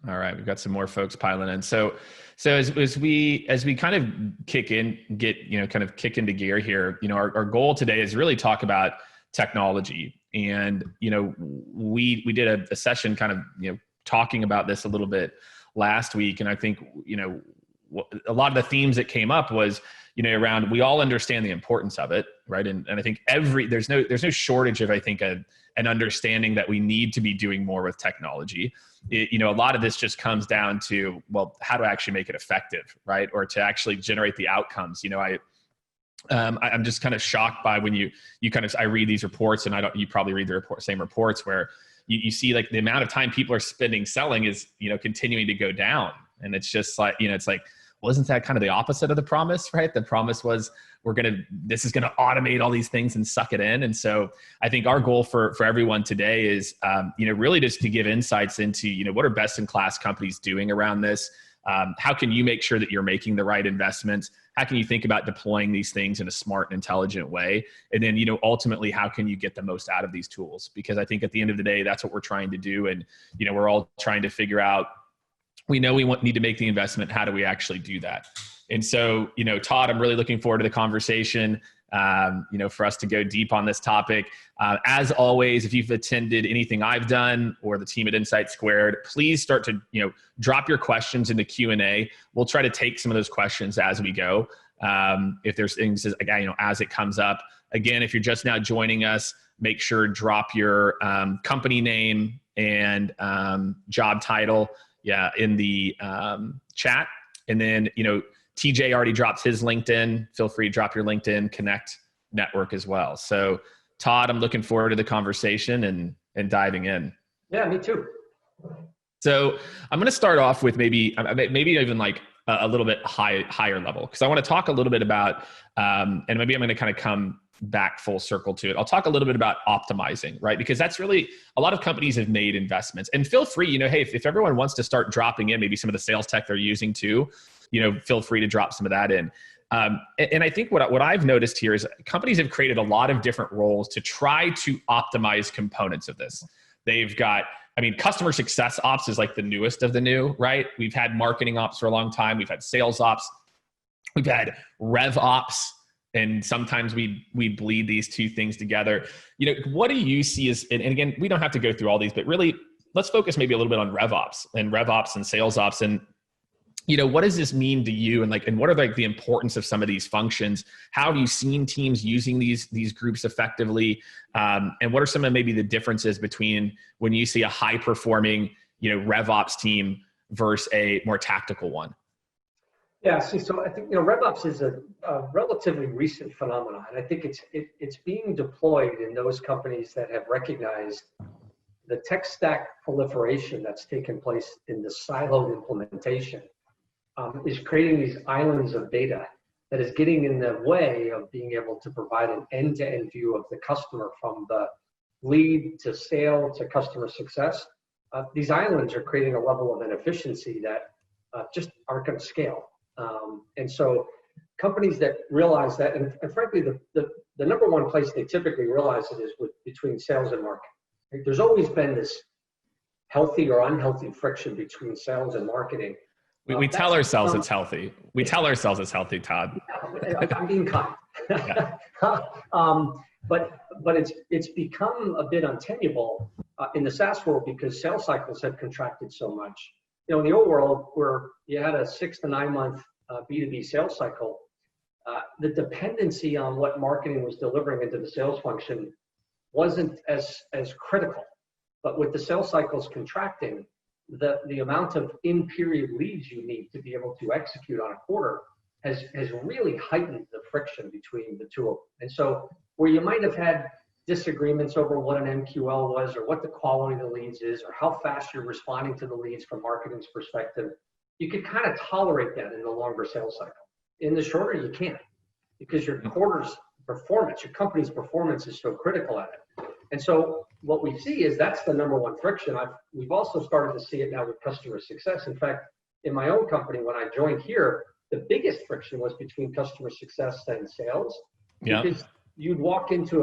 All right, we've got some more folks piling in. So as we kind of kick into gear here, our goal today is really talk about technology. And we did a session kind of talking about this a little bit last week, and I think a lot of the themes that came up was around, we all understand the importance of it, right? And I think there's no shortage of, I think, an understanding that we need to be doing more with technology. A lot of this just comes down to, well, how to actually make it effective, right? Or to actually generate the outcomes. I'm just kind of shocked by when I read these reports, and you probably read the same reports where you see like the amount of time people are spending selling is, continuing to go down. And it's just like, it's like, well, isn't that kind of the opposite of the promise, right? The promise was this is going to automate all these things and suck it in. And so I think our goal for everyone today is, really just to give insights into, what are best in class companies doing around this? How can you make sure that you're making the right investments? How can you think about deploying these things in a smart and intelligent way? And then, ultimately, how can you get the most out of these tools? Because I think at the end of the day, that's what we're trying to do. And, we're all trying to figure out, we know we need to make the investment. How do we actually do that? And so, Todd, I'm really looking forward to the conversation, for us to go deep on this topic. As always, if you've attended anything I've done or the team at InsightSquared, please start to, drop your questions in the Q&A. We'll try to take some of those questions as we go. If there's things, as it comes up. Again, if you're just now joining us, make sure drop your company name and job title in the chat. And then, TJ already dropped his LinkedIn. Feel free to drop your LinkedIn Connect network as well. So Todd, I'm looking forward to the conversation and diving in. Yeah, me too. So I'm going to start off with maybe even like a little bit higher level, because I want to talk a little bit about, and maybe I'm going to kind of come back full circle to it. I'll talk a little bit about optimizing, right? Because that's really, a lot of companies have made investments, and feel free, hey, if everyone wants to start dropping in maybe some of the sales tech they're using too, feel free to drop some of that in. And I think what I've noticed here is companies have created a lot of different roles to try to optimize components of this. They've got, customer success ops is like the newest of the new, right? We've had marketing ops for a long time. We've had sales ops. We've had rev ops. And sometimes we bleed these two things together. What do you see as, and again, we don't have to go through all these, but really let's focus maybe a little bit on rev ops and sales ops. And, what does this mean to you? And what are the importance of some of these functions? How have you seen teams using these groups effectively? And what are some of maybe the differences between when you see a high performing, rev ops team versus a more tactical one? Yeah, so I think RevOps is a relatively recent phenomenon, and I think it's being deployed in those companies that have recognized the tech stack proliferation that's taken place in the siloed implementation is creating these islands of data that is getting in the way of being able to provide an end-to-end view of the customer from the lead to sale to customer success. These islands are creating a level of inefficiency that just aren't going to scale. And so companies that realize that, and frankly, the number one place they typically realize it is between sales and marketing. There's always been this healthy or unhealthy friction between sales and marketing. We tell ourselves it's healthy. We tell ourselves it's healthy, Todd. I'm being kind. Yeah. But it's become a bit untenable in the SaaS world because sales cycles have contracted so much. In the old world where you had a 6 to 9 month B2B sales cycle, the dependency on what marketing was delivering into the sales function wasn't as critical. But with the sales cycles contracting, the amount of in-period leads you need to be able to execute on a quarter has really heightened the friction between the two of them. And so where you might have had disagreements over what an MQL was or what the quality of the leads is or how fast you're responding to the leads from marketing's perspective, you could kind of tolerate that in the longer sales cycle. In the shorter, you can't, because your quarter's performance, your company's performance is so critical at it. And so what we see is that's the number one friction. We've also started to see it now with customer success. In fact, in my own company, when I joined here, the biggest friction was between customer success and sales. Yeah. Because you'd walk into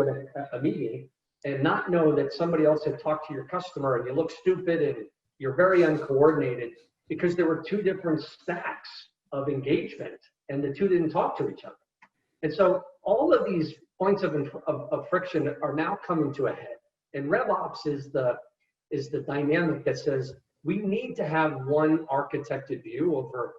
a meeting and not know that somebody else had talked to your customer, and you look stupid and you're very uncoordinated because there were two different stacks of engagement and the two didn't talk to each other. And so all of these points of friction are now coming to a head. And Revlops is the dynamic that says we need to have one architected view over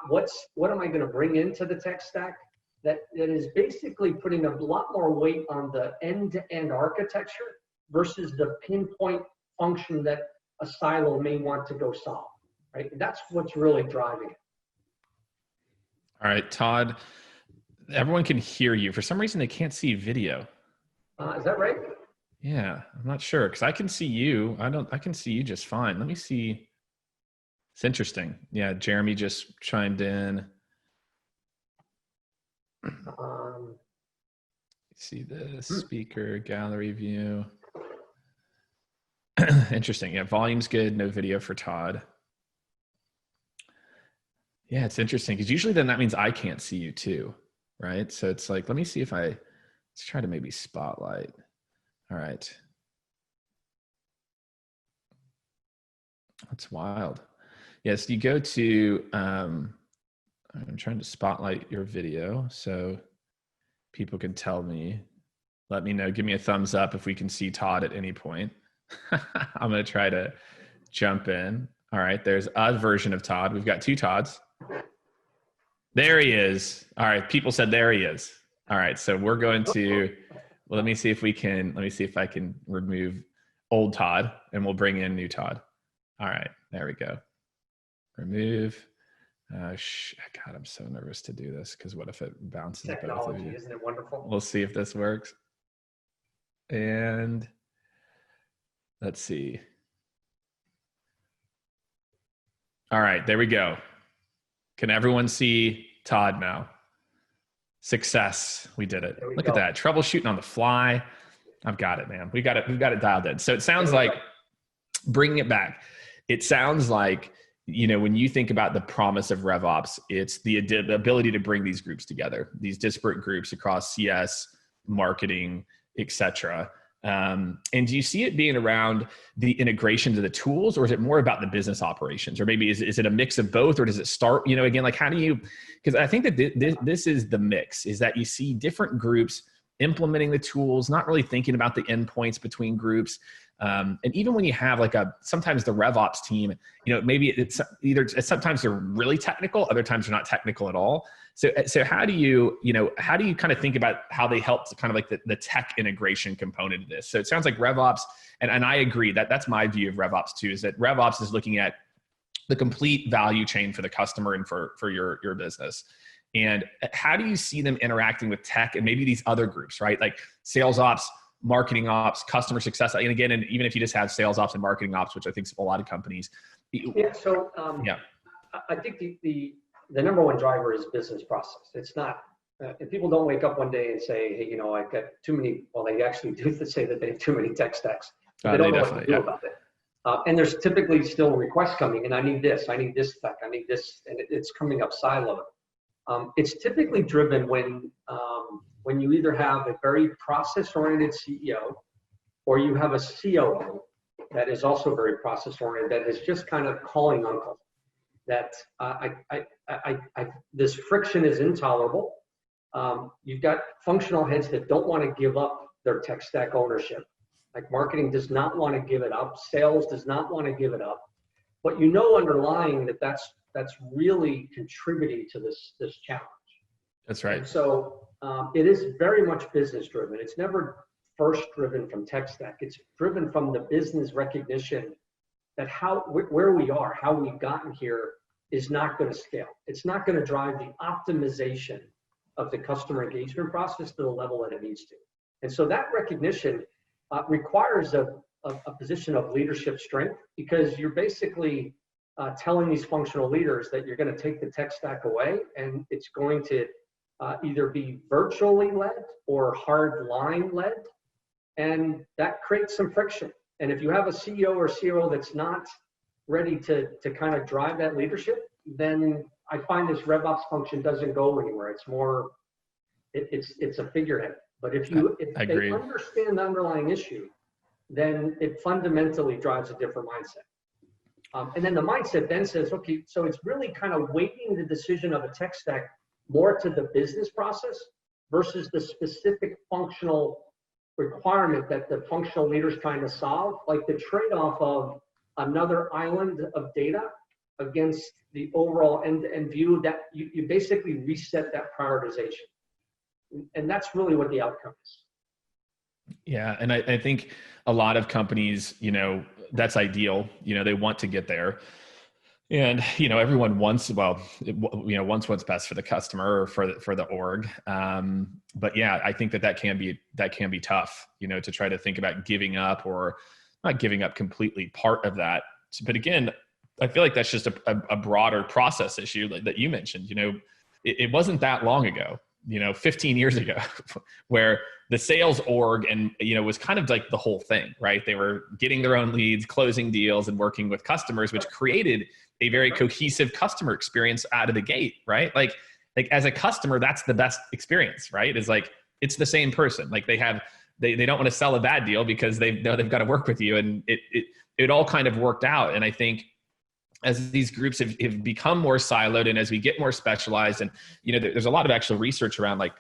what am I going to bring into the tech stack that is basically putting a lot more weight on the end-to-end architecture versus the pinpoint function that a silo may want to go solve, right? That's what's really driving it. All right, Todd, everyone can hear you. For some reason, they can't see video. Is that right? Yeah, I'm not sure because I can see you. I can see you just fine. Let me see. It's interesting. Yeah, Jeremy just chimed in. See the speaker gallery view. Interesting. Yeah, volume's good. No video for Todd. Yeah, it's interesting because usually then that means I can't see you too, right? So it's like, let me see if let's try to maybe spotlight. All right. That's wild. Yes, you go to, I'm trying to spotlight your video so people can tell me, let me know, give me a thumbs up if we can see Todd at any point. I'm going to try to jump in. All right, there's a version of Todd. We've got two Todds. There he is. All right, people said there he is. All right, so we're going to, well, let me see if I can remove old Todd and we'll bring in new Todd. All right, there we go. Remove. God, I'm so nervous to do this because what if it bounces both of you? Isn't it wonderful? We'll see if this works. And let's see. All right, there we go. Can everyone see Todd now? Success. We did it. Look at that. Troubleshooting on the fly. I've got it, man. We've got it dialed in. So it sounds like, bringing it back, it sounds like, you know, when you think about the promise of RevOps, it's the ability to bring these groups together, these disparate groups across CS, marketing, et cetera. And do you see it being around the integration to the tools, or is it more about the business operations? Or maybe is it a mix of both, or does it start, you know, again, like how do you, because I think that this is the mix, is that you see different groups implementing the tools, not really thinking about the endpoints between groups. And even when you have like sometimes the RevOps team, you know, maybe it's sometimes they're really technical, other times they're not technical at all. So how do you kind of think about how they help to kind of like the tech integration component of this? So it sounds like RevOps, and I agree that's my view of RevOps too, is that RevOps is looking at the complete value chain for the customer and for your business. And how do you see them interacting with tech and maybe these other groups, right? Like sales ops, marketing ops, customer success. And again, and even if you just have sales ops and marketing ops, which I think a lot of companies. Yeah. So I think the number one driver is business process. It's not, and people don't wake up one day and say, hey, you know, I've got too many, well, they actually do say that they have too many tech stacks. They don't know what to do about it. And there's typically still requests coming, and I need this tech, I need this, and it's coming up siloed. It's typically driven when you either have a very process-oriented CEO or you have a COO that is also very process-oriented, that is just kind of calling uncle. That this friction is intolerable. You've got functional heads that don't want to give up their tech stack ownership. Like marketing does not want to give it up. Sales does not want to give it up. But you know underlying that's really contributing to this challenge. That's right. And so it is very much business driven. It's never first driven from tech stack. It's driven from the business recognition that where we are, how we've gotten here is not going to scale. It's not going to drive the optimization of the customer engagement process to the level that it needs to. And so that recognition requires a position of leadership strength, because you're basically telling these functional leaders that you're going to take the tech stack away and it's going to either be virtually led or hard line led. And that creates some friction. And if you have a CEO or COO that's not ready to kind of drive that leadership, then I find this RevOps function doesn't go anywhere. It's more, it's a figurehead. But if they understand the underlying issue, then it fundamentally drives a different mindset. And then the mindset then says, okay, so it's really kind of weighting the decision of a tech stack more to the business process versus the specific functional requirement that the functional leader is trying to solve, like the trade-off of another island of data against the overall end-to-end view, that you basically reset that prioritization. And that's really what the outcome is. Yeah. And I think a lot of companies, that's ideal. They want to get there. And, everyone wants, wants what's best for the customer or for the org. But yeah, I think that can be tough, to try to think about giving up, or not giving up completely, part of that. But again, I feel like that's just a broader process issue that you mentioned. It wasn't that long ago, 15 years ago, where the sales org and, was kind of like the whole thing, right? They were getting their own leads, closing deals, and working with customers, which created a very cohesive customer experience out of the gate, right? Like as a customer, that's the best experience, right? Is like, it's the same person. Like they don't want to sell a bad deal because they know they've got to work with you. And it all kind of worked out. And I think as these groups have become more siloed, and as we get more specialized, and there's a lot of actual research around like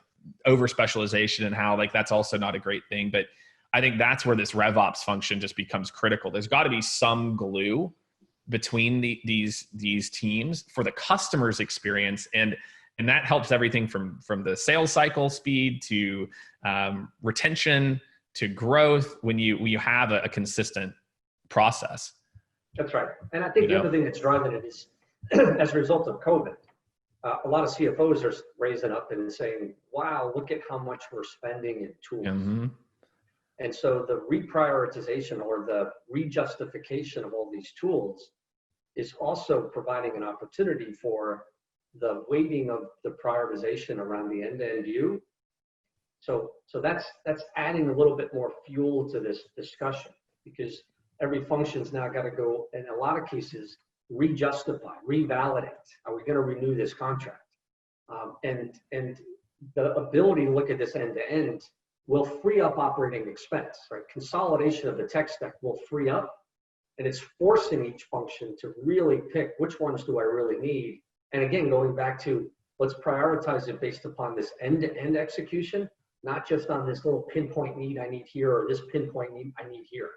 over specialization and how like that's also not a great thing. But I think that's where this Revlops function just becomes critical. There's got to be some glue between these teams for the customer's experience, and that helps everything from the sales cycle speed to retention to growth when you have a consistent process. That's right. And I think the other thing that's driving it is, as a result of COVID, a lot of CFOs are raising up and saying, wow, look at how much we're spending in tools. Mm-hmm. And so the reprioritization or the rejustification of all these tools is also providing an opportunity for the weighting of the prioritization around the end-to-end view. So that's adding a little bit more fuel to this discussion, because every function's now got to go, in a lot of cases, rejustify, revalidate. Are we going to renew this contract? And the ability to look at this end to end will free up operating expense, right? Consolidation of the tech stack will free up, and it's forcing each function to really pick which ones do I really need. And again, going back to, let's prioritize it based upon this end-to-end execution, not just on this little pinpoint need I need here, or this pinpoint need I need here.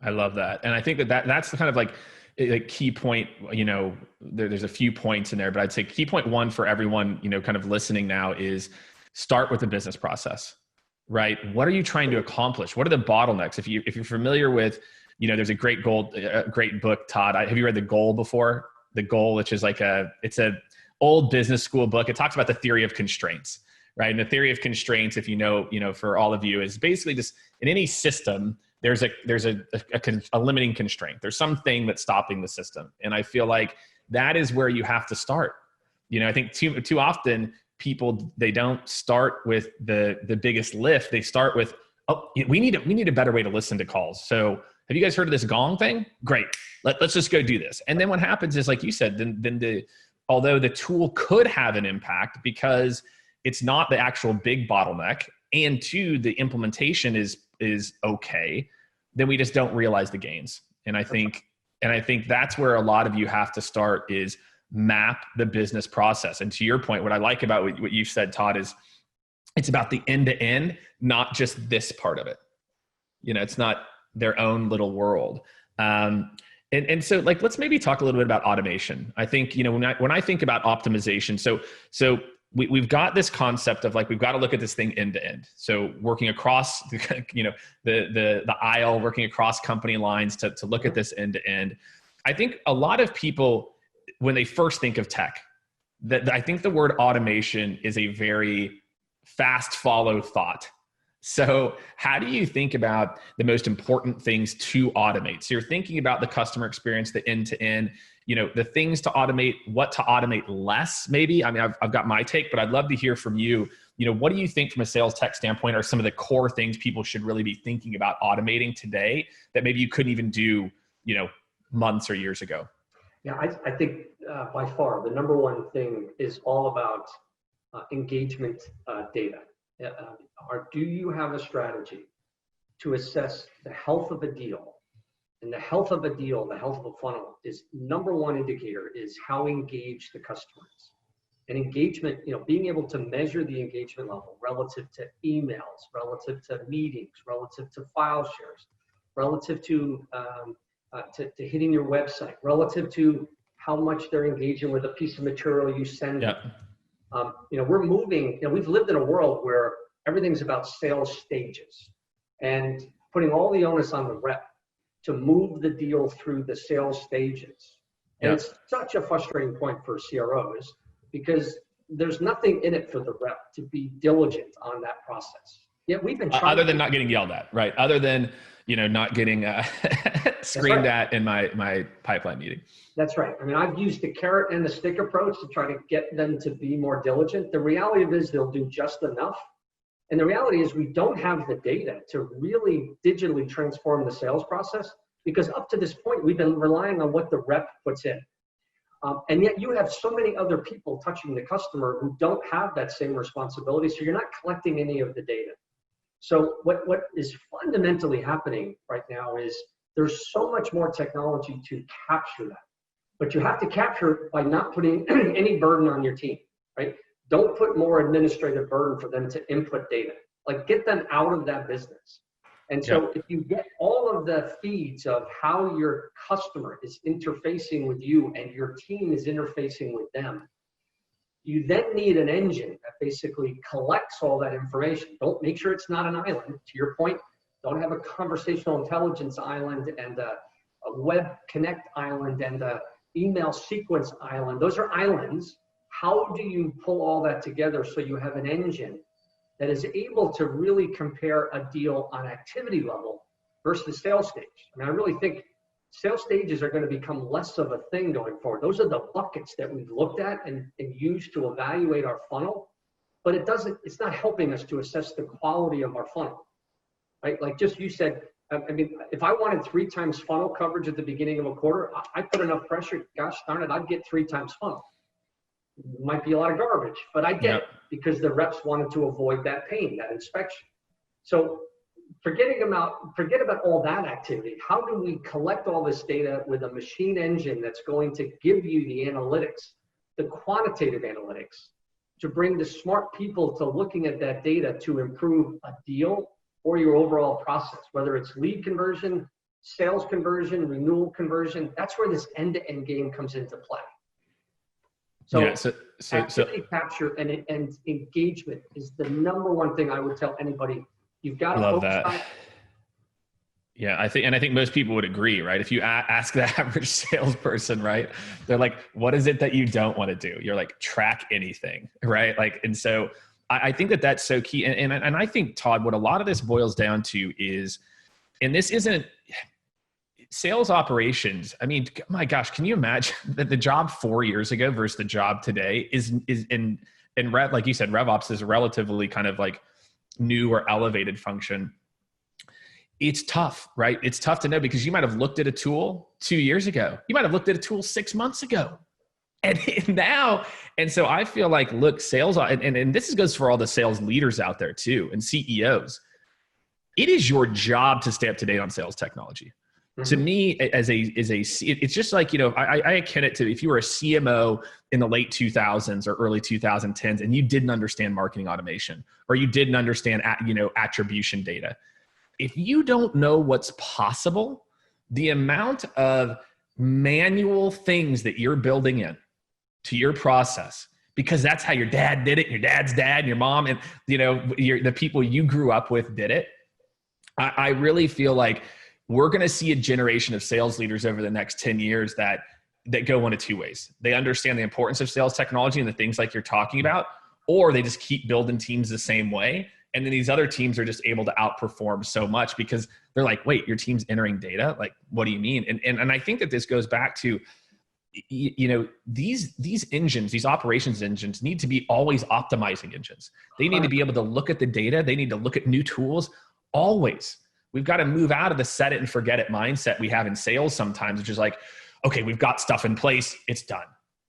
I love that. And I think that's kind of like a key point, there's a few points in there, but I'd say key point one for everyone, kind of listening now is start with the business process, right? What are you trying to accomplish? What are the bottlenecks? If you're familiar with, there's a great book, Todd. Have you read The Goal before? The Goal, which is it's a old business school book. It talks about the theory of constraints, right? And the theory of constraints, if for all of you, is basically just in any system, there's a limiting constraint. There's something that's stopping the system. And I feel like that is where you have to start. I think too often people, they don't start with the biggest lift. They start with, we need a better way to listen to calls. So have you guys heard of this gong thing? Great. Let's just go do this. And then what happens is, like you said, then although the tool could have an impact because it's not the actual big bottleneck, and two, the implementation is okay, then we just don't realize the gains. And I think that's where a lot of you have to start, is map the business process. And to your point, what I like about what you said, Todd, is it's about the end to end, not just this part of it. It's not their own little world. And so let's maybe talk a little bit about automation. I think, when I think about optimization, so we've got this concept of we've got to look at this thing end to end. So working across, the aisle, working across company lines to look at this end to end. I think a lot of people, when they first think of tech, I think the word automation is a very fast follow thought. So how do you think about the most important things to automate? So you're thinking about the customer experience, the end to end, the things to automate, what to automate less, maybe. I mean, I've got my take, but I'd love to hear from you. What do you think from a sales tech standpoint are some of the core things people should really be thinking about automating today that maybe you couldn't even do, months or years ago? Yeah, I think by far the number one thing is all about engagement data. Or do you have a strategy to assess the health of a deal and the health of a deal, the health of a funnel is number one indicator is how engaged the customer is. And engagement, being able to measure the engagement level relative to emails, relative to meetings, relative to file shares, relative to hitting your website, relative to how much they're engaging with a piece of material you send them. We're moving, we've lived in a world where everything's about sales stages and putting all the onus on the rep to move the deal through the sales stages. And it's such a frustrating point for CROs because there's nothing in it for the rep to be diligent on that process. Yet we've been trying other than not getting yelled at, right? Other than, not getting screamed at in my pipeline meeting. That's right. I mean, I've used the carrot and the stick approach to try to get them to be more diligent. The reality of it is they'll do just enough. And the reality is we don't have the data to really digitally transform the sales process because up to this point, we've been relying on what the rep puts in. And yet you have so many other people touching the customer who don't have that same responsibility. So you're not collecting any of the data. So what is fundamentally happening right now is there's so much more technology to capture that. But you have to capture it by not putting any burden on your team, right? Don't put more administrative burden for them to input data. Like get them out of that business. And so if you get all of the feeds of how your customer is interfacing with you and your team is interfacing with them, you then need an engine that basically collects all that information. Don't make sure it's not an island. To your point, don't have a conversational intelligence island and a web connect island and a email sequence island. Those are islands. How do you pull all that together so you have an engine that is able to really compare a deal on activity level versus sales stage? I mean, I really think sales stages are going to become less of a thing going forward. Those are the buckets that we've looked at and used to evaluate our funnel, but it's not helping us to assess the quality of our funnel, right? Like just you said, I mean, if I wanted 3 times funnel coverage at the beginning of a quarter, I put enough pressure, gosh darn it, I'd get 3 times funnel. Might be a lot of garbage, but I get it because the reps wanted to avoid that pain, that inspection. So forget about all that activity. How do we collect all this data with a machine engine that's going to give you the analytics, the quantitative analytics, to bring the smart people to looking at that data to improve a deal or your overall process, whether it's lead conversion, sales conversion, renewal conversion? That's where this end-to-end game comes into play. So, activity capture and engagement is the number one thing I would tell anybody. You've got to focus on it. Yeah, I think most people would agree, right? If you ask the average salesperson, right, they're like, what is it that you don't want to do? You're like, track anything, right? Like, and so I think that's so key. And I think, Todd, what a lot of this boils down to is, and this isn't sales operations. I mean, my gosh, can you imagine that the job 4 years ago versus the job today is in like you said, Revlops is a relatively kind of like new or elevated function. It's tough, right? It's tough to know because you might have looked at a tool 2 years ago. You might have looked at a tool 6 months ago. And now, and so I feel like, look, sales, and this goes for all the sales leaders out there too, and CEOs. It is your job to stay up to date on sales technology. Mm-hmm. To me, it's just like, I akin it to if you were a CMO in the late 2000s or early 2010s and you didn't understand marketing automation or you didn't understand, attribution data. If you don't know what's possible, the amount of manual things that you're building in to your process, because that's how your dad did it, your dad's dad, and your mom, and the people you grew up with did it. I really feel like we're going to see a generation of sales leaders over the next 10 years that go one of 2 ways. They understand the importance of sales technology and the things like you're talking about, or they just keep building teams the same way. And then these other teams are just able to outperform so much because they're like, wait, your team's entering data? Like, what do you mean? And I think that this goes back to, these engines, these operations engines need to be always optimizing engines. They need to be able to look at the data. They need to look at new tools always. We've got to move out of the set it and forget it mindset we have in sales sometimes, which is like, okay, we've got stuff in place. It's done.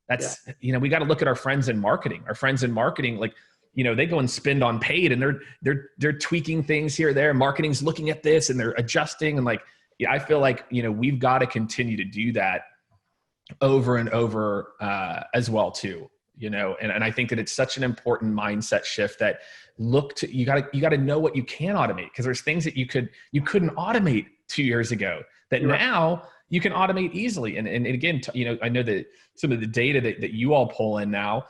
That's, we got to look at our friends in marketing. Our friends in marketing, like, they go and spend on paid and they're tweaking things here or there. Marketing's looking at this and they're adjusting and like, yeah, I feel like, we've got to continue to do that over and over as well too, and I think that it's such an important mindset shift that you got to know what you can automate, because there's things that you couldn't automate 2 years ago that You're right. now you can automate easily. And again, I know that some of the data that you all pull in now,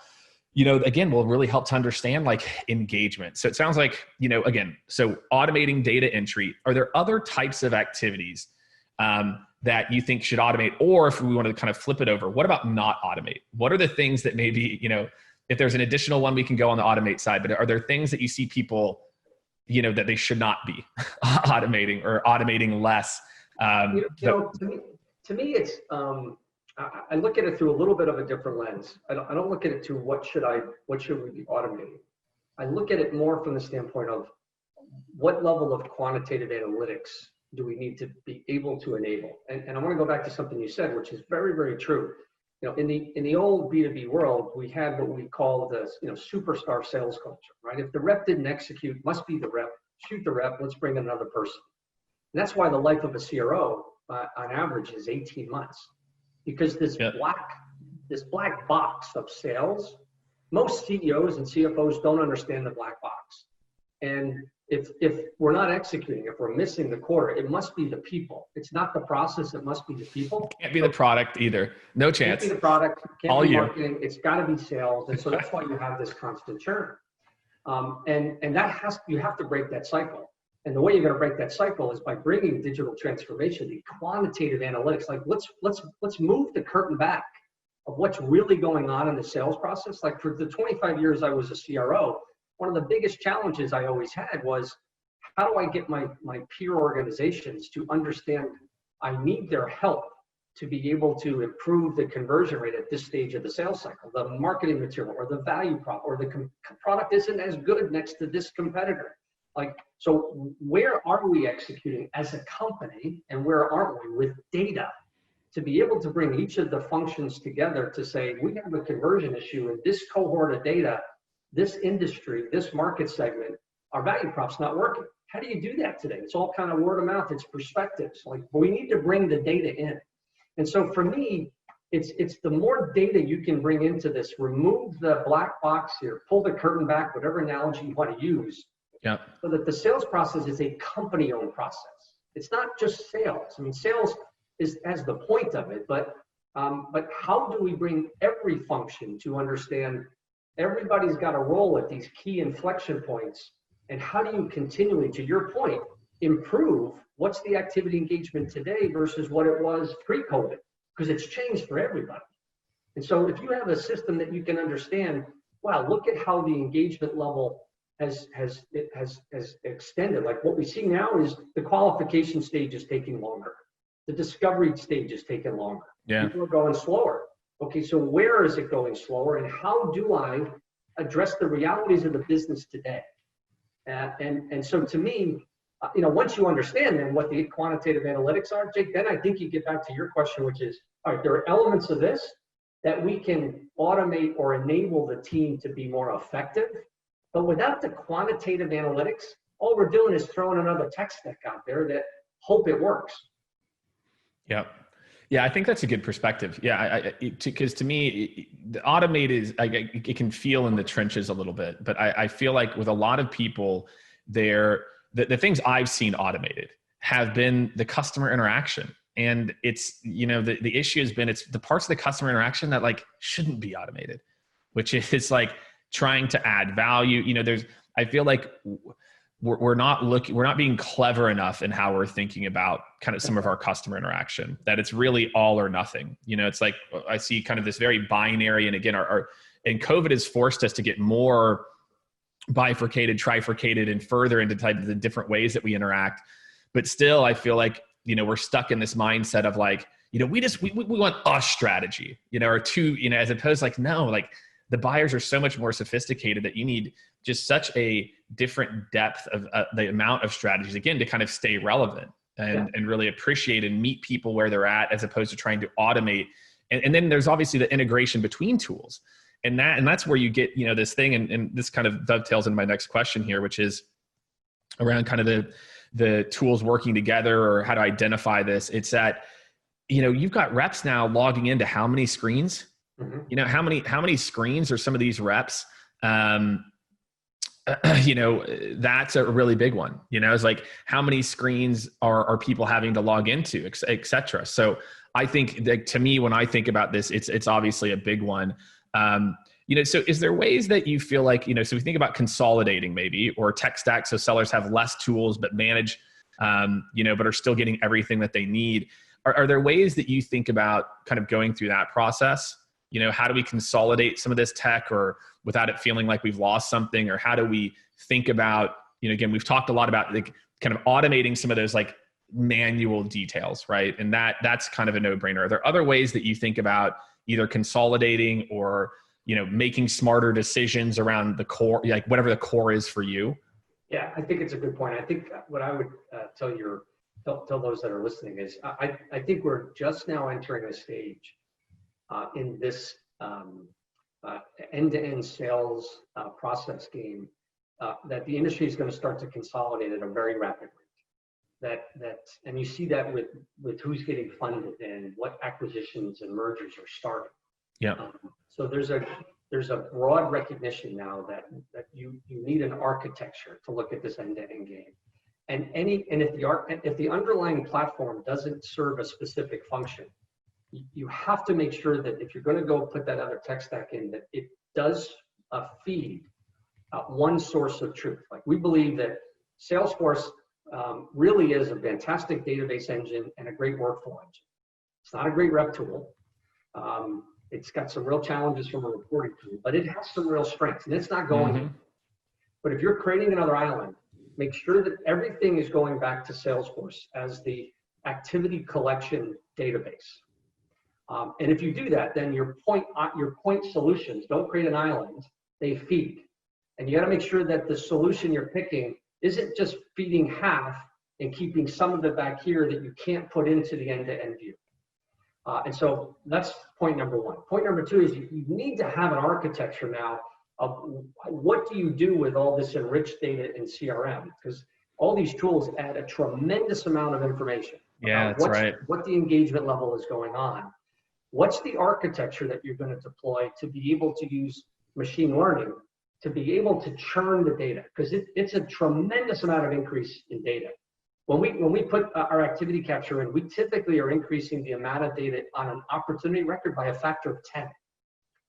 again, will really help to understand like engagement. So it sounds like, again, so automating data entry, are there other types of activities that you think should automate? Or if we want to kind of flip it over, what about not automate? What are the things that maybe, if there's an additional one, we can go on the automate side, but are there things that you see people, that they should not be automating or automating less? To me, it's, I look at it through a little bit of a different lens. I don't look at it to what should we be automating? I look at it more from the standpoint of what level of quantitative analytics do we need to be able to enable? And I want to go back to something you said, which is very, very true. In the old B2B world, we had what we call the superstar sales culture, right? If the rep didn't execute, must be the rep. Shoot the rep. Let's bring in another person. And that's why the life of a CRO on average is 18 months, because this black box of sales, most CEOs and CFOs don't understand the black box. And if we're not executing, if we're missing the quarter, it must be the people. It's not the process. It must be the people. Can't be the product either. No chance. Can't be the product. Can't All be you. Marketing. It's got to be sales. And so that's why you have this constant churn. And that you have to break that cycle. And the way you're going to break that cycle is by bringing digital transformation, the quantitative analytics. Like let's move the curtain back of what's really going on in the sales process. Like for the 25 years I was a CRO, one of the biggest challenges I always had was, how do I get my peer organizations to understand I need their help to be able to improve the conversion rate at this stage of the sales cycle, the marketing material or the value prop, or the product isn't as good next to this competitor. Like, so where are we executing as a company, and where aren't we with data, to be able to bring each of the functions together to say, we have a conversion issue in this cohort of data, this industry, this market segment, our value prop's not working. How do you do that today? It's all kind of word of mouth, it's perspectives. Like, we need to bring the data in. And so for me, it's the more data you can bring into this, remove the black box here, pull the curtain back, whatever analogy you want to use. Yeah. So that the sales process is a company-owned process. It's not just sales. I mean, sales has the point of it, but how do we bring every function to understand everybody's got a role at these key inflection points, and how do you continually, to your point, improve what's the activity engagement today versus what it was pre-COVID, because it's changed for everybody. And so if you have a system that you can understand, wow, look at how the engagement level has extended. Like what we see now is the qualification stage is taking longer. The discovery stage is taking longer. Yeah. People are going slower. Okay, so where is it going slower, and how do I address the realities of the business today? And so to me, once you understand then what the quantitative analytics are, Jake, then I think you get back to your question, which is, all right, there are elements of this that we can automate or enable the team to be more effective. But without the quantitative analytics, all we're doing is throwing another tech stack out there that hope it works. Yeah. Yeah, I think that's a good perspective. Yeah, because to me, the automate is, it can feel in the trenches a little bit, but I feel like with a lot of people, the things I've seen automated have been the customer interaction. And it's, the issue has been, it's the parts of the customer interaction that like shouldn't be automated, which is like trying to add value. I feel like we're not being clever enough in how we're thinking about kind of some of our customer interaction, that it's really all or nothing. It's like, I see kind of this very binary, and again, and COVID has forced us to get more bifurcated, trifurcated, and further into type of the different ways that we interact. But still, I feel like, we're stuck in this mindset of like, we want a strategy, or two, as opposed to like, no, like the buyers are so much more sophisticated that you need just such a different depth of the amount of strategies, again, to kind of stay relevant and really appreciate and meet people where they're at, as opposed to trying to automate. And then there's obviously the integration between tools, and that's where you get, this thing. And this kind of dovetails into my next question here, which is around kind of the tools working together or how to identify this. It's that, you've got reps now logging into how many screens? How many screens are some of these reps? That's a really big one. It's like, how many screens are people having to log into, et cetera. So I think that, to me, when I think about this, it's obviously a big one. So is there ways that you feel like, so we think about consolidating maybe, or tech stack, so sellers have less tools but manage, but are still getting everything that they need. Are there ways that you think about kind of going through that process? How do we consolidate some of this tech, or without it feeling like we've lost something? Or how do we think about, again, we've talked a lot about like kind of automating some of those like manual details, right? And that's kind of a no-brainer. Are there other ways that you think about either consolidating or, making smarter decisions around the core, like whatever the core is for you? Yeah, I think it's a good point. I think what I would tell those that are listening is I think we're just now entering a stage in this end-to-end sales process game that the industry is going to start to consolidate at a very rapid rate. And you see that with who's getting funded and what acquisitions and mergers are starting. Yeah. So there's a broad recognition now that you need an architecture to look at this end-to-end game. And if the underlying platform doesn't serve a specific function, you have to make sure that if you're going to go put that other tech stack in, that it does feed one source of truth. Like, we believe that Salesforce really is a fantastic database engine and a great workflow engine. It's not a great rep tool. It's got some real challenges from a reporting tool, but it has some real strengths, and it's not going anywhere. But if you're creating another island, make sure that everything is going back to Salesforce as the activity collection database. And if you do that, then your point solutions don't create an island, they feed. And you got to make sure that the solution you're picking isn't just feeding half and keeping some of it back here that you can't put into the end-to-end view. And so that's point number one. Point number two is you need to have an architecture now of what do you do with all this enriched data in CRM? Because all these tools add a tremendous amount of information. Yeah, that's right. What the engagement level is going on. What's the architecture that you're going to deploy to be able to use machine learning to be able to churn the data? Because it's a tremendous amount of increase in data. When we put our activity capture in, we typically are increasing the amount of data on an opportunity record by a factor of 10.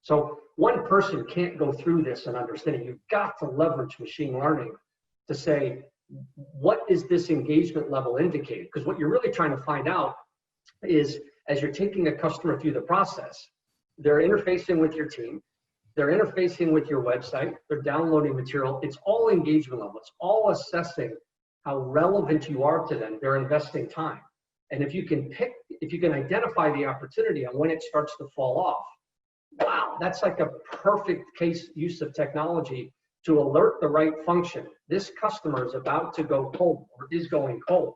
So one person can't go through this and understand it. You've got to leverage machine learning to say, what is this engagement level indicating? Because what you're really trying to find out is, as you're taking a customer through the process, they're interfacing with your team, they're interfacing with your website, they're downloading material. It's all engagement level. It's all assessing how relevant you are to them. They're investing time. And if you can identify the opportunity and when it starts to fall off, wow, that's like a perfect case use of technology to alert the right function. This customer is about to go cold or is going cold.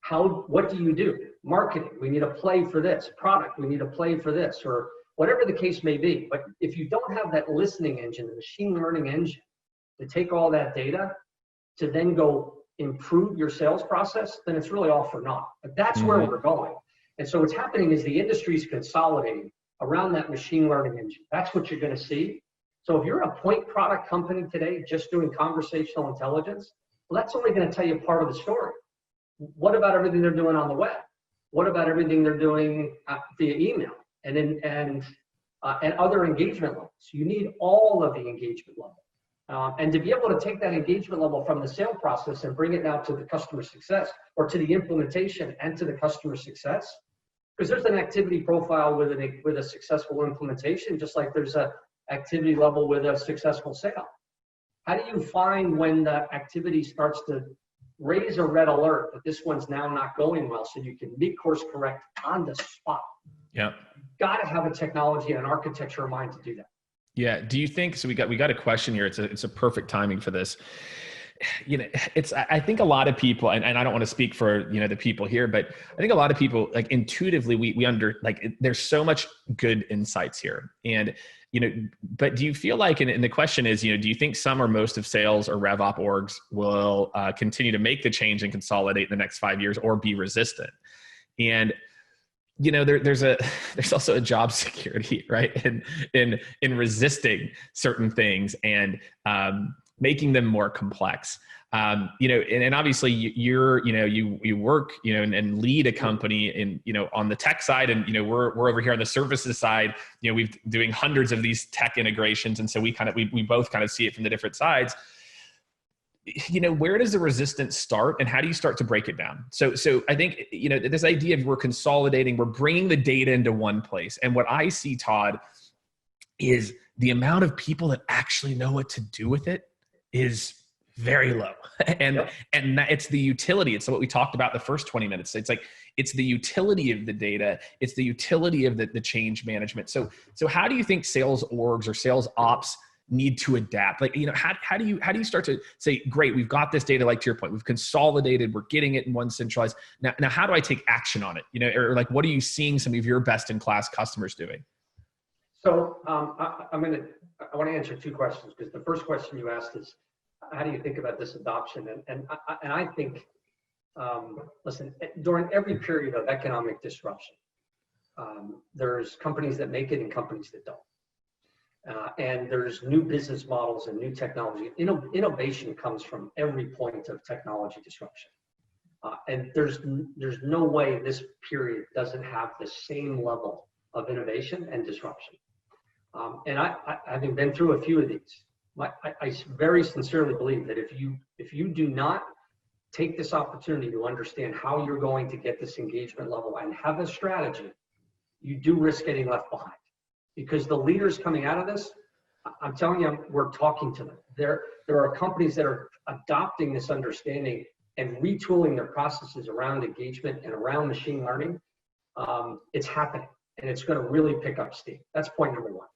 What do you do? Marketing, we need a play for this. Product, we need a play for this, or whatever the case may be. But if you don't have that listening engine, the machine learning engine, to take all that data to then go improve your sales process, then it's really all for naught. But that's where we're going. And so what's happening is the industry is consolidating around that machine learning engine. That's what you're going to see. So if you're a point product company today just doing conversational intelligence, well, that's only going to tell you part of the story. What about everything they're doing on the web? What about everything they're doing via email and other engagement levels? You need all of the engagement level. And to be able to take that engagement level from the sale process and bring it now to the customer success, or to the implementation and to the customer success, because there's an activity profile with a successful implementation, just like there's a activity level with a successful sale. How do you find when the activity starts to raise a red alert that this one's now not going well, so you can mid-course correct on the spot? Yeah, you've got to have a technology and an architecture in mind to do that. Yeah. Do you think, so we got a question here. It's a perfect timing for this. I think a lot of people, and I don't want to speak for, the people here, but I think a lot of people, like, intuitively, there's so much good insights here. And, but do you feel like, and the question is, do you think some or most of sales or RevOp orgs will continue to make the change and consolidate in the next 5 years, or be resistant? And, there's also a job security, right? In resisting certain things and, making them more complex. And obviously you work, and lead a company in, on the tech side, and, we're over here on the services side, we've doing hundreds of these tech integrations. And so we both kind of see it from the different sides. Where does the resistance start, and how do you start to break it down? So I think, this idea of we're consolidating, we're bringing the data into one place. And what I see, Todd, is the amount of people that actually know what to do with it is very low. And it's the utility. It's what we talked about the first 20 minutes. It's the utility of the data. It's the utility of the change management. So how do you think sales orgs or sales ops need to adapt? How do you start to say, great, we've got this data, like to your point, we've consolidated, we're getting it in one centralized. Now how do I take action on it? Or what are you seeing some of your best in class customers doing? So I want to answer two questions, because the first question you asked is, how do you think about this adoption? And I think, listen, during every period of economic disruption, there's companies that make it and companies that don't. And there's new business models and new technology. Innovation comes from every point of technology disruption. And there's no way this period doesn't have the same level of innovation and disruption. And I having been through a few of these, I very sincerely believe that if you do not take this opportunity to understand how you're going to get this engagement level and have a strategy, you do risk getting left behind. Because the leaders coming out of this, I'm telling you, we're talking to them. There are companies that are adopting this understanding and retooling their processes around engagement and around machine learning. It's happening, and it's going to really pick up steam. That's point number one.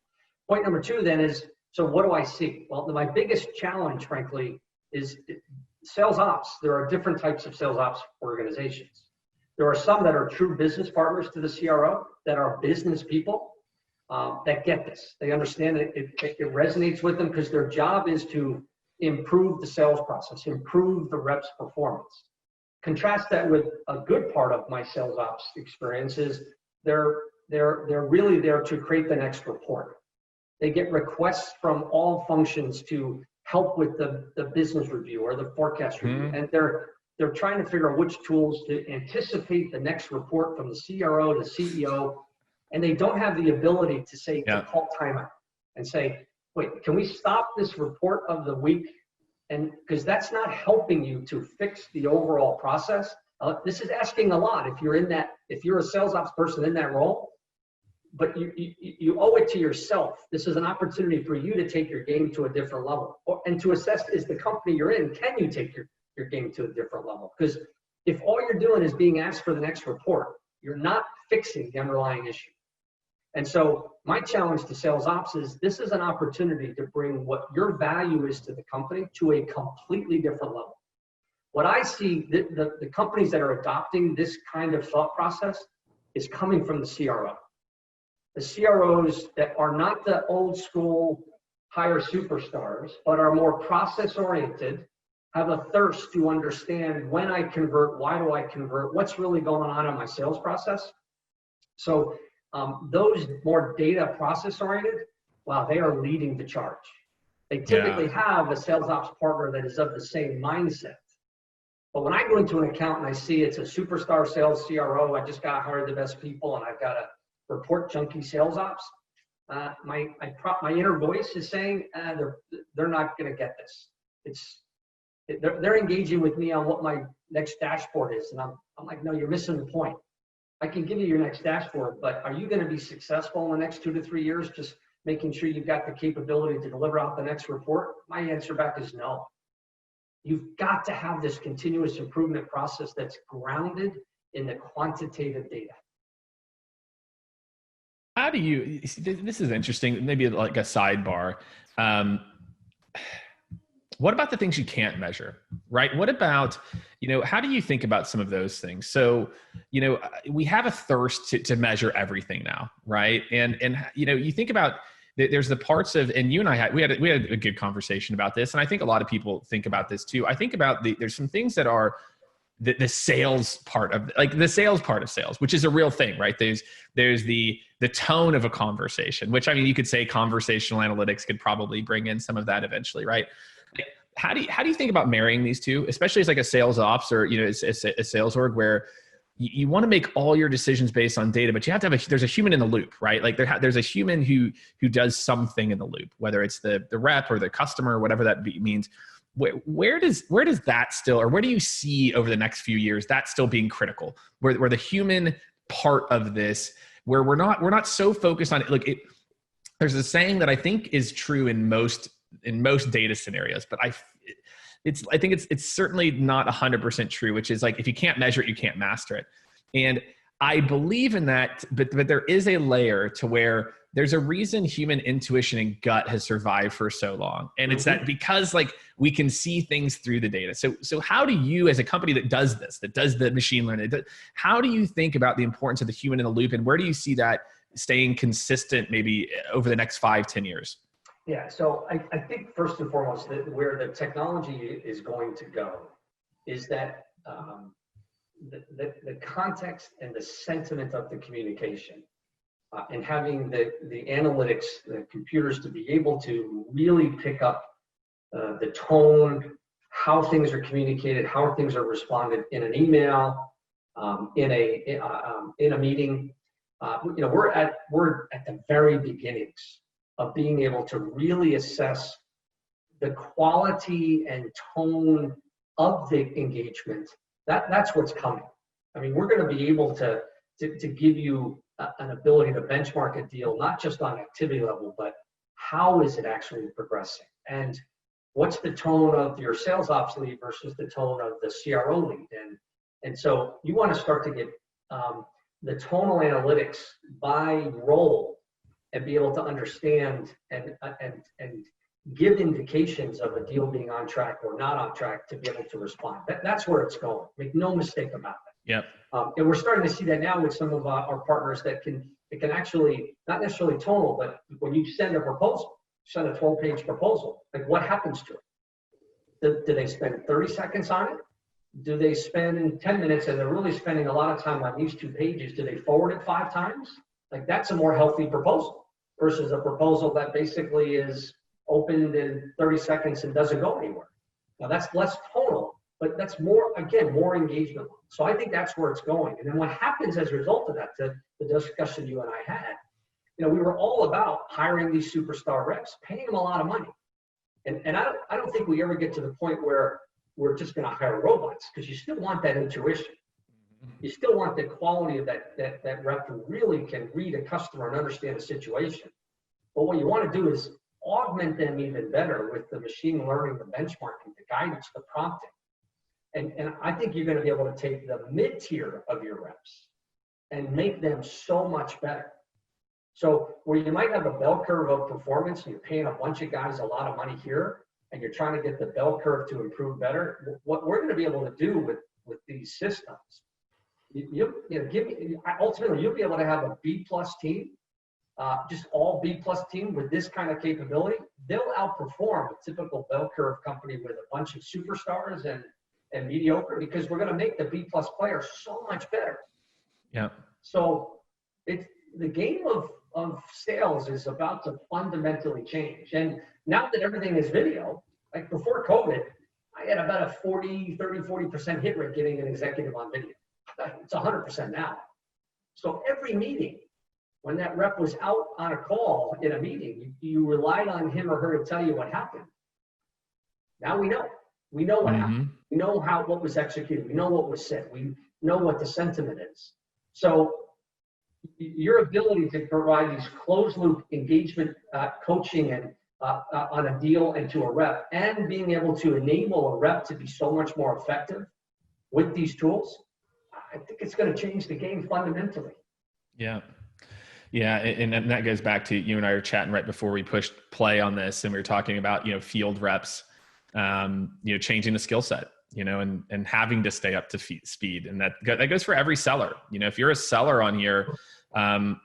Point number two then is, so what do I see? Well, my biggest challenge, frankly, is sales ops. There are different types of sales ops organizations. There are some that are true business partners to the CRO, that are business people, that get this. They understand it. It resonates with them, because their job is to improve the sales process, improve the rep's performance. Contrast that with a good part of my sales ops experience is they're really there to create the next report. They get requests from all functions to help with the business review or the forecast review, and they're trying to figure out which tools to anticipate the next report from the CRO to CEO, and they don't have the ability to say, to call timeout and say, wait, can we stop this report of the week? And because that's not helping you to fix the overall process. This is asking a lot if you're a sales ops person in that role. But you owe it to yourself. This is an opportunity for you to take your game to a different level, and to assess, is the company you're in, can you take your game to a different level? Because if all you're doing is being asked for the next report, you're not fixing the underlying issue. And so my challenge to sales ops is, this is an opportunity to bring what your value is to the company to a completely different level. What I see, the companies that are adopting this kind of thought process is coming from the CRO. The CROs that are not the old school hire superstars, but are more process oriented, have a thirst to understand, when I convert, why do I convert, what's really going on in my sales process. So those more data process oriented, wow, they are leading the charge. They typically have a sales ops partner that is of the same mindset. But when I go into an account and I see it's a superstar sales CRO, I just got to hire the best people, and I've got to report junkie sales ops, my inner voice is saying, they're not going to get this. They're engaging with me on what my next dashboard is, and I'm like, no, you're missing the point. I can give you your next dashboard, but are you going to be successful in the next 2 to 3 years just making sure you've got the capability to deliver out the next report? My answer back is no. You've got to have this continuous improvement process that's grounded in the quantitative data. How do you, this is interesting, maybe like a sidebar. What about the things you can't measure, right? What about, how do you think about some of those things? So, we have a thirst to measure everything now, right? And you think about, there's the parts of, and you and I we had a good conversation about this, and I think a lot of people think about this too. I think about there's some things that are the sales part of, like the sales part of sales, which is a real thing, right? There's the tone of a conversation, which, I mean, you could say conversational analytics could probably bring in some of that eventually, right? Like, how do you think about marrying these two, especially as like a sales ops or, it's a sales org where you want to make all your decisions based on data, but you have to have there's a human in the loop, right? Like there's a human who does something in the loop, whether it's the rep or the customer, whatever that means. Where does that still, or where do you see over the next few years that still being critical, where the human part of this, where we're not so focused on it? Like there's a saying that I think is true in most data scenarios, but I think it's certainly not 100% true, which is like, if you can't measure it, you can't master it. And I believe in that, but there is a layer to where there's a reason human intuition and gut has survived for so long. And it's that because like we can see things through the data. So how do you, as a company that does the machine learning, how do you think about the importance of the human in the loop, and where do you see that staying consistent maybe over the next 5-10 years? Yeah, so I think first and foremost, where the technology is going to go is that the context and the sentiment of the communication, and having the analytics, the computers to be able to really pick up the tone, how things are communicated, how things are responded in an email, in a meeting. We're at the very beginnings of being able to really assess the quality and tone of the engagement. That's what's coming. I mean, we're going to be able to give you an ability to benchmark a deal, not just on activity level, but how is it actually progressing? And what's the tone of your sales ops lead versus the tone of the CRO lead? And so you want to start to get the tonal analytics by role and be able to understand and give indications of a deal being on track or not on track to be able to respond. That's where it's going. Make no mistake about it. Yep. And we're starting to see that now with some of our partners that can actually, not necessarily tonal, but when you send a proposal, send a 12-page proposal, like what happens to it? Do they spend 30 seconds on it? Do they spend 10 minutes and they're really spending a lot of time on these 2 pages? Do they forward it 5 times? Like that's a more healthy proposal versus a proposal that basically is opened in 30 seconds and doesn't go anywhere. Now that's less tonal, but that's more engagement. So I think that's where it's going. And then what happens as a result of that, to the discussion you and I had, we were all about hiring these superstar reps, paying them a lot of money. And I don't think we ever get to the point where we're just going to hire robots, because you still want that intuition. You still want the quality of that rep who really can read a customer and understand the situation. But what you want to do is augment them even better with the machine learning, the benchmarking, the guidance, the prompting. And I think you're going to be able to take the mid-tier of your reps and make them so much better. So where you might have a bell curve of performance and you're paying a bunch of guys a lot of money here and you're trying to get the bell curve to improve better, what we're going to be able to do with these systems, ultimately you'll be able to have a B+ team, just all B+ team with this kind of capability. They'll outperform a typical bell curve company with a bunch of superstars and mediocre, because we're going to make the B+ player so much better. Yeah. So the game of sales is about to fundamentally change. And now that everything is video, like before COVID, I had about a 40% hit rate getting an executive on video. It's 100% now. So every meeting, when that rep was out on a call in a meeting, you relied on him or her to tell you what happened. Now we know. We know what happened. We know what was executed. We know what was said. We know what the sentiment is. So your ability to provide these closed loop engagement coaching and on a deal and to a rep, and being able to enable a rep to be so much more effective with these tools, I think it's going to change the game fundamentally. Yeah. Yeah. And that goes back to, you and I were chatting right before we pushed play on this, and we were talking about, field reps changing the skill set, and having to stay up to speed. And that goes for every seller. If you're a seller on here,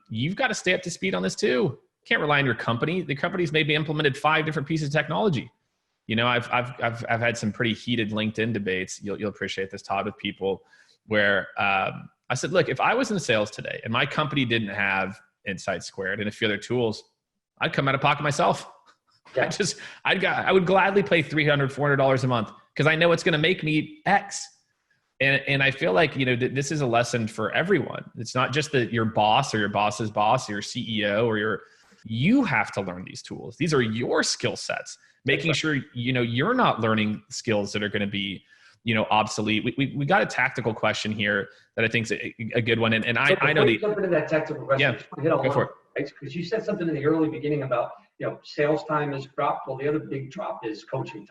you've got to stay up to speed on this too. You can't rely on your company. The company's maybe implemented 5 different pieces of technology. I've had some pretty heated LinkedIn debates. You'll appreciate this, Todd, with people where I said, look, if I was in sales today and my company didn't have InsightSquared and a few other tools, I'd come out of pocket myself. Yeah. I would gladly pay $300, $400 a month because I know it's going to make me X. And I feel like, this is a lesson for everyone. It's not just that your boss or your boss's boss or your CEO or you have to learn these tools. These are your skill sets, making sure, you're not learning skills that are going to be, obsolete. We got a tactical question here that I think is a good one. And I know jump into that tactical question. Yeah, go for it. Because you said something in the early beginning about, sales time has dropped. Well, the other big drop is coaching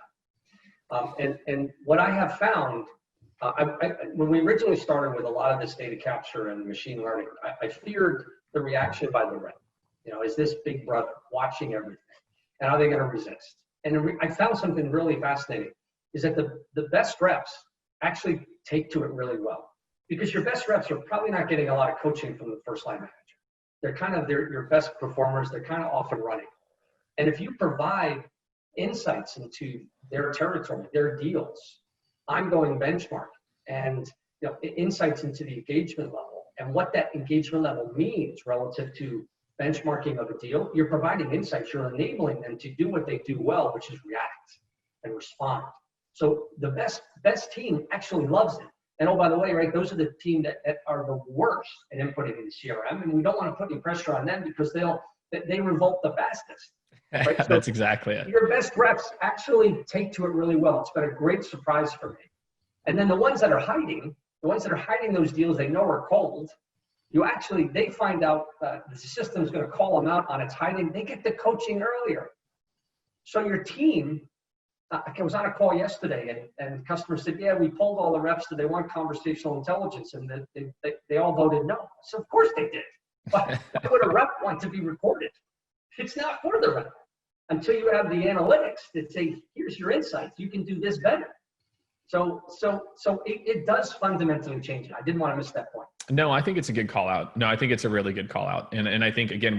time. And what I have found, when we originally started with a lot of this data capture and machine learning, I feared the reaction by the rep. Is this big brother watching everything? And are they going to resist? And I found something really fascinating, is that the best reps actually take to it really well. Because your best reps are probably not getting a lot of coaching from the first line manager. They're kind of your best performers. They're kind of off and running. And if you provide insights into their territory, their deals, ongoing benchmark, and insights into the engagement level and what that engagement level means relative to benchmarking of a deal, you're providing insights. You're enabling them to do what they do well, which is react and respond. So the best team actually loves it. And oh, by the way, right, those are the team that are the worst at inputting in the CRM, and we don't want to put any pressure on them because they revolt the fastest. Right? So that's exactly it. Your best reps actually take to it really well. It's been a great surprise for me. And then the ones that are hiding those deals they know are cold, they find out the system's going to call them out on its hiding. They get the coaching earlier. So your team, I was on a call yesterday and customers said, yeah, we polled all the reps that they want conversational intelligence, and they all voted no. So of course they did. But why would a rep want to be recorded? It's not for the rep until you have the analytics that say, here's your insights. You can do this better. So it does fundamentally change it. I didn't want to miss that point. No, I think it's a good call out. No, I think it's a really good call out. And I think, again,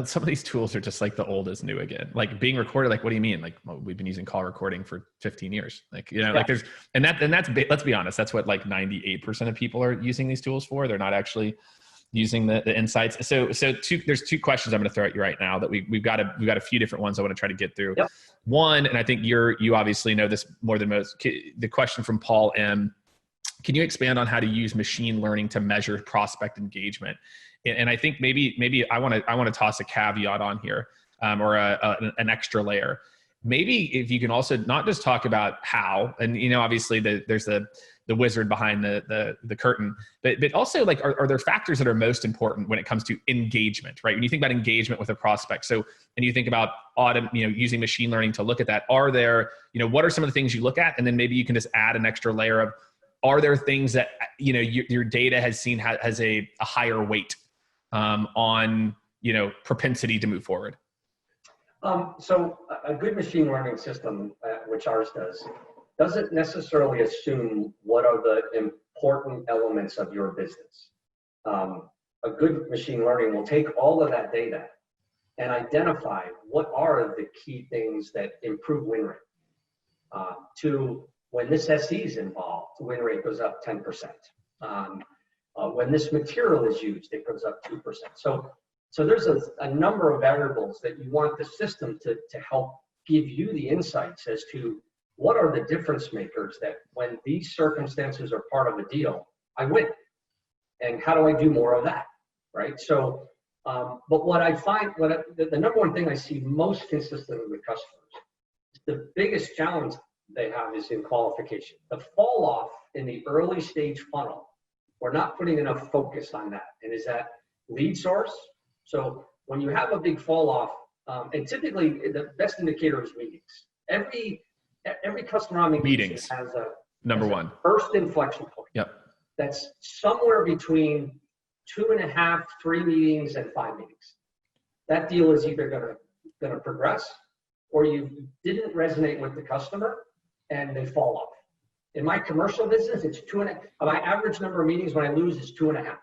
some of these tools are just like the old is new again. Like being recorded, like, what do you mean? Like, well, we've been using call recording for 15 years. Like, like there's, and that's, let's be honest, that's what like 98% of people are using these tools for. They're not actually using the insights. So there's 2 questions I'm going to throw at you right now that we've got a few different ones I want to try to get through. Yep. One, and I think you obviously know this more than most, the question from Paul M. Can you expand on how to use machine learning to measure prospect engagement? And I think maybe I want to toss a caveat on here, or an extra layer. Maybe if you can also not just talk about how, and obviously there's the wizard behind the curtain, but also like are there factors that are most important when it comes to engagement, right? When you think about engagement with a prospect, and you think about using machine learning to look at that, are there what are some of the things you look at, and then maybe you can just add an extra layer of, are there things that your data has seen has a higher weight on propensity to move forward? So a good machine learning system, which ours does, doesn't necessarily assume what are the important elements of your business. A good machine learning will take all of that data and identify what are the key things that improve win rate. When this SE is involved, the win rate goes up 10%. When this material is used, it goes up 2%. So there's a number of variables that you want the system to help give you the insights as to what are the difference makers that when these circumstances are part of a deal, I win. And how do I do more of that, right? So, but what I find, the number one thing I see most consistently with customers, the biggest challenge they have is in qualification. The fall off in the early stage funnel, we're not putting enough focus on that. And is that lead source? So when you have a big fall off, and typically the best indicator is meetings. Every customer on meetings has a first inflection point. Yep. That's somewhere between 2.5, 3 meetings and 5 meetings. That deal is either going to progress or you didn't resonate with the customer and they fall off. In my commercial business, it's 2.5. My average number of meetings when I lose is 2.5.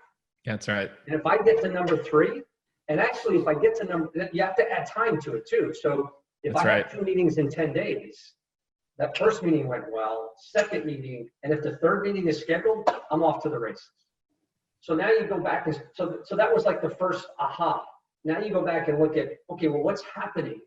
That's right. And if I get to number 3, and actually if I get to number, you have to add time to it too. So if I have 2 meetings in 10 days, that first meeting went well, second meeting, and if the third meeting is scheduled, I'm off to the races. So now you go back and so that was like the first aha. Now you go back and look at, okay, well, what's happening?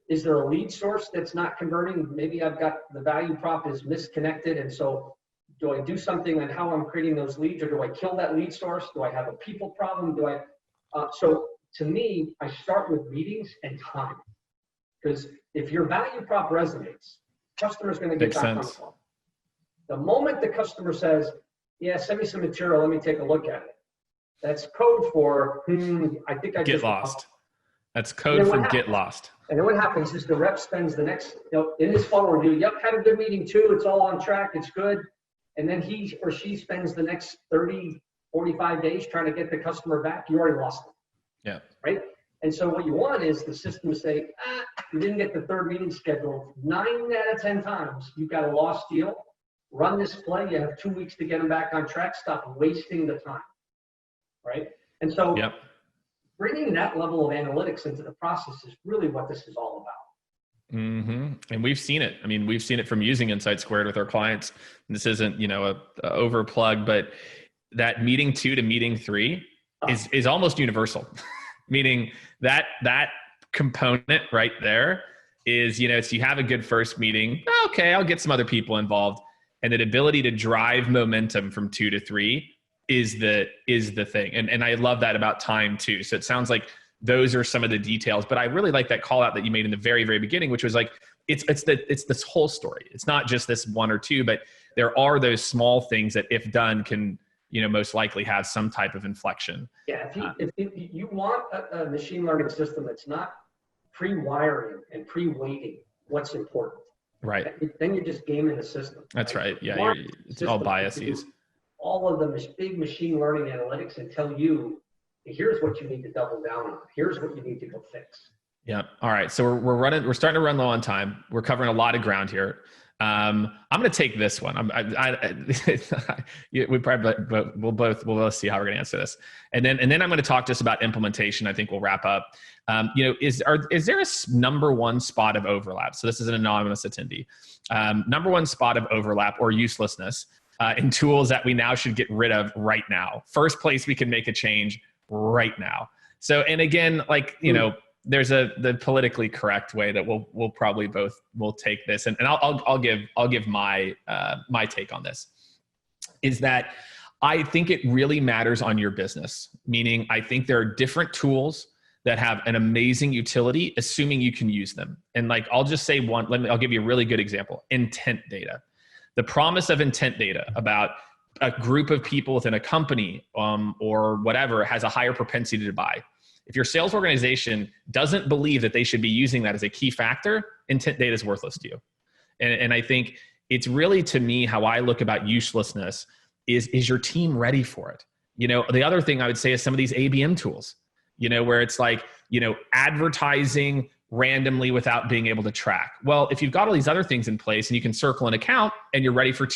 Is there a lead source that's not converting? Maybe I've got the value prop is misconnected. And so do I do something on how I'm creating those leads, or do I kill that lead source? Do I have a people problem? So to me, I start with meetings and time. Because if your value prop resonates, customer's going to get back on the phone. The moment the customer says, yeah, send me some material, let me take a look at it. That's code for, I think I get lost. That's code for get lost. And then what happens is the rep spends the next, in his follow review, yep, had a good meeting too, it's all on track, it's good. And then he or she spends the next 30, 45 days trying to get the customer back, you already lost them. Yeah. Right? And so what you want is the system to say, you didn't get the third meeting scheduled. 9 out of 10 times, you've got a lost deal. Run this play, you have 2 weeks to get them back on track, stop wasting the time. Right? And so bringing that level of analytics into the process is really what this is all about. And we've seen it. I mean, we've seen it from using InsightSquared with our clients. And this isn't, a overplug, but that meeting 2 to meeting 3 is almost universal. Meaning that component right there is, it's you have a good first meeting. Okay, I'll get some other people involved. And that ability to drive momentum from 2 to 3 is the thing. And I love that about time too. So it sounds like those are some of the details, but I really like that call out that you made in the very, very beginning, which was like, it's this whole story. It's not just this 1 or 2, but there are those small things that if done can, most likely have some type of inflection. Yeah. If you want a machine learning system that's not pre-wiring and pre-weighting what's important. Right. Then you're just gaming the system. That's right. Yeah. It's all biases. All of the big machine learning analytics and tell you, here's what you need to double down on. Here's what you need to go fix. Yeah. All right. So we're starting to run low on time. We're covering a lot of ground here. I'm going to take this one. We'll both see how we're going to answer this. And then I'm going to talk just about implementation. I think we'll wrap up. Is there a number one spot of overlap? So this is an anonymous attendee. Number one spot of overlap or uselessness in tools that we now should get rid of right now. First place we can make a change right now. So, and again, there's the politically correct way that we'll probably both will take this, and I'll give my my take on this. Is that I think it really matters on your business. Meaning, I think there are different tools that have an amazing utility, assuming you can use them. And I'll just say one. I'll give you a really good example: intent data. The promise of intent data about a group of people within a company or whatever has a higher propensity to buy. If your sales organization doesn't believe that they should be using that as a key factor, intent data is worthless to you. And I think it's really, to me, how I look about uselessness is your team ready for it? The other thing I would say is some of these ABM tools, where it's advertising randomly without being able to track. Well, if you've got all these other things in place and you can circle an account and you're ready for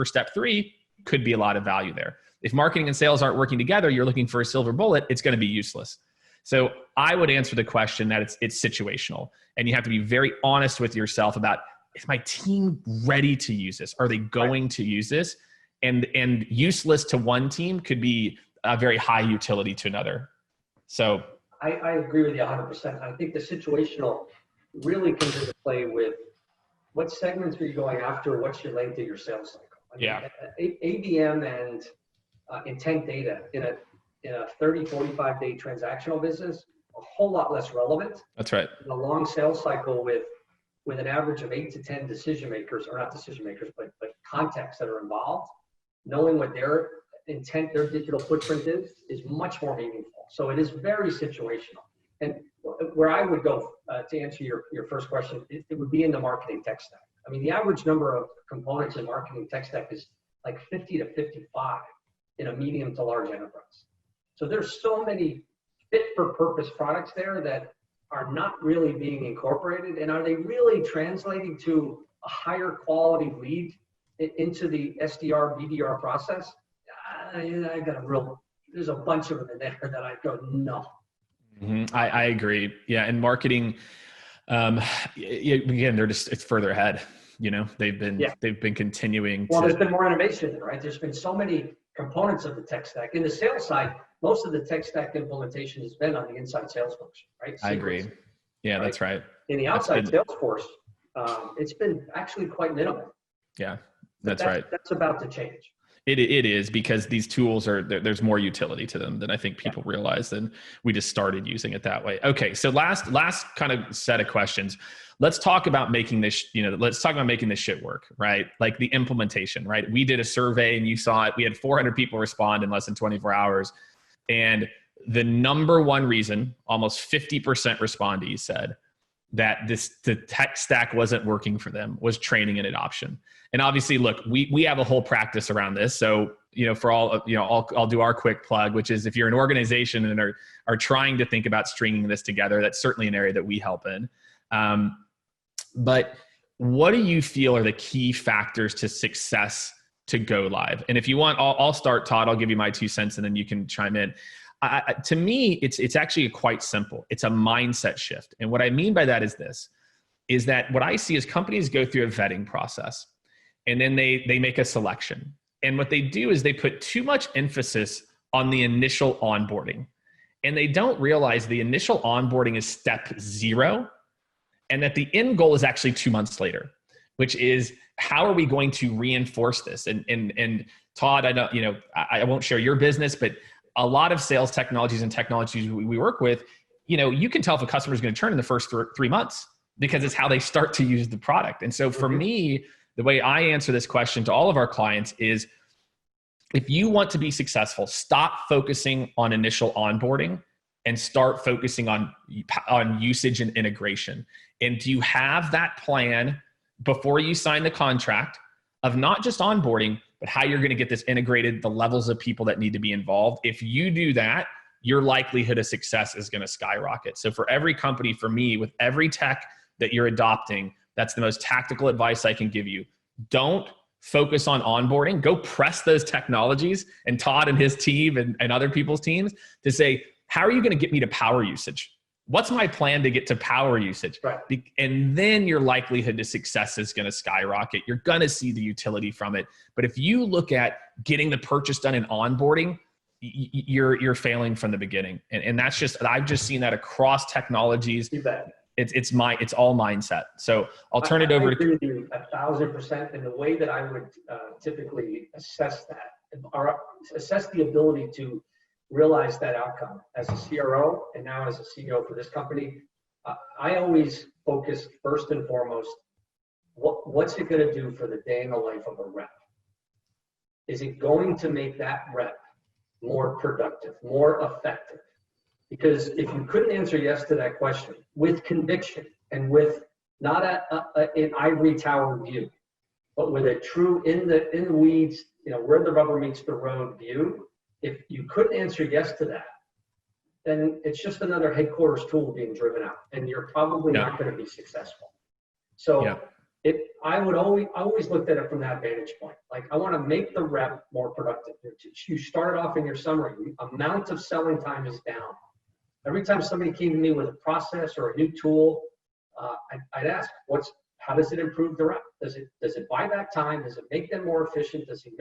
step 3, could be a lot of value there. If marketing and sales aren't working together, you're looking for a silver bullet, it's going to be useless. So I would answer the question that it's situational, and you have to be very honest with yourself about, is my team ready to use this? Are they going to use this? And useless to one team could be a very high utility to another. So I agree with you 100%. I think the situational really comes into play with what segments are you going after? What's your length of your sales cycle? ABM and intent data in a 30, 45 day transactional business, a whole lot less relevant. That's right. In a long sales cycle with an average of 8 to 10 decision makers, or not decision makers, but contacts that are involved, knowing what their intent, their digital footprint is much more meaningful. So it is very situational. And where I would go to answer your first question, it would be in the marketing tech stack. I mean, the average number of components in marketing tech stack is 50 to 55 in a medium to large enterprise. So there's so many fit for purpose products there that are not really being incorporated, and are they really translating to a higher quality lead into the SDR, BDR process? I got there's a bunch of them in there that I go, no. Mm-hmm. I agree. Yeah. And marketing, again, it's further ahead. They've been continuing. There's been more innovation, right? There's been so many components of the tech stack. In the sales side, most of the tech stack implementation has been on the inside sales function, right? I agree. Yeah, right? That's right. In the outside sales force, it's been actually quite minimal. Yeah, that's right. That's about to change. It is, because these tools there's more utility to them than I think people realize, and we just started using it that way. Okay. So last kind of set of questions. Let's talk about making this, let's talk about making this shit work, right? Like the implementation, right? We did a survey and you saw it. We had 400 people respond in less than 24 hours. And the number one reason, almost 50% respondees said that the tech stack wasn't working for them, was training and adoption. And obviously, look, we have a whole practice around this. So, for all, I'll do our quick plug, which is if you're an organization and are trying to think about stringing this together, that's certainly an area that we help in. But what do you feel are the key factors to success to go live? And if you want, I'll start, Todd. I'll give you my 2 cents and then you can chime in. To me, it's actually quite simple. It's a mindset shift. And what I mean by that is that what I see is companies go through a vetting process and then they make a selection. And what they do is they put too much emphasis on the initial onboarding. And they don't realize the initial onboarding is step 0. And that the end goal is actually 2 months later, which is how are we going to reinforce this? And Todd, I won't share your business, but a lot of sales technologies and technologies we work with, you can tell if a customer is going to churn in the first 3 months because it's how they start to use the product. And so for me, the way I answer this question to all of our clients is, if you want to be successful, stop focusing on initial onboarding and start focusing on usage and integration. And do you have that plan before you sign the contract of not just onboarding, but how you're going to get this integrated, the levels of people that need to be involved? If you do that, your likelihood of success is going to skyrocket. So for every company, for me, with every tech that you're adopting, that's the most tactical advice I can give you. Don't focus on onboarding. Go press those technologies and Todd and his team and other people's teams to say, how are you going to get me to power usage? What's my plan to get to power usage? Right. And then your likelihood to success is going to skyrocket. You're going to see the utility from it. But if you look at getting the purchase done in onboarding, you're failing from the beginning. And that's I've just seen that across technologies. You bet. It's all mindset. So I'll turn it over to. I agree with you 1,000%. And the way that I would typically assess that, or assess the ability to realize that outcome as a CRO and now as a CEO for this company, I always focus first and foremost, what's it going to do for the day in the life of a rep? Is it going to make that rep more productive, more effective? Because if you couldn't answer yes to that question with conviction and with not an ivory tower view, but with a true in the weeds, where the rubber meets the road view, if you couldn't answer yes to that, then it's just another headquarters tool being driven out, and you're probably not going to be successful. So I always looked at it from that vantage point. Like, I want to make the rep more productive. You started off in your summary, the amount of selling time is down. Every time somebody came to me with a process or a new tool, I'd ask, how does it improve the rep? Does it buy back time? Does it make them more efficient? Does it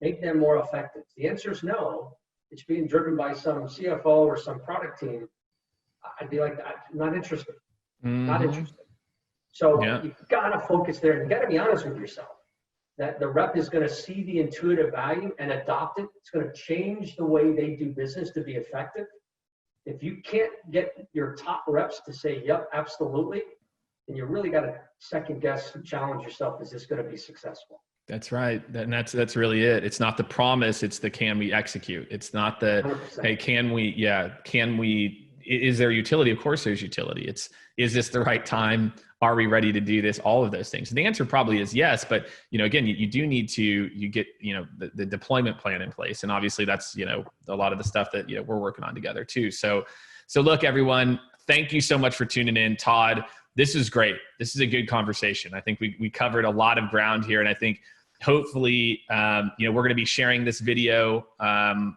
make them more effective? The answer is no. It's being driven by some CFO or some product team. I'd be like, not interested. Not interested. So you've got to focus there. And you got to be honest with yourself that the rep is going to see the intuitive value and adopt it. It's going to change the way they do business to be effective. If you can't get your top reps to say, yep, absolutely, then you really got to second guess and challenge yourself. Is this going to be successful? That's right. And that's really it. It's not the promise. It's the, can we execute? It's not the, 100%. Hey, is there utility? Of course there's utility. Is this the right time? Are we ready to do this? All of those things. And the answer probably is yes, but again, you do need to, get, the deployment plan in place. And obviously that's, a lot of the stuff that, we're working on together too. So look, everyone, thank you so much for tuning in, Todd. This is great. This is a good conversation. I think we covered a lot of ground here, and I think hopefully, we're going to be sharing this video.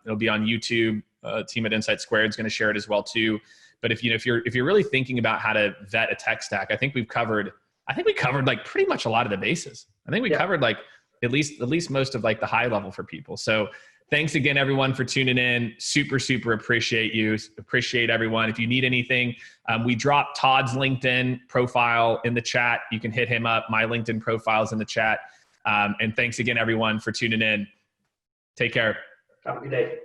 It'll be on YouTube. Team at InsightSquared is going to share it as well too. But if you're really thinking about how to vet a tech stack, I think we covered like pretty much a lot of the bases. I think we covered like at least most of like the high level for people. So thanks again, everyone, for tuning in. Super, super appreciate you. Appreciate everyone. If you need anything, we dropped Todd's LinkedIn profile in the chat. You can hit him up. My LinkedIn profile is in the chat. And thanks again, everyone, for tuning in. Take care. Have a good day.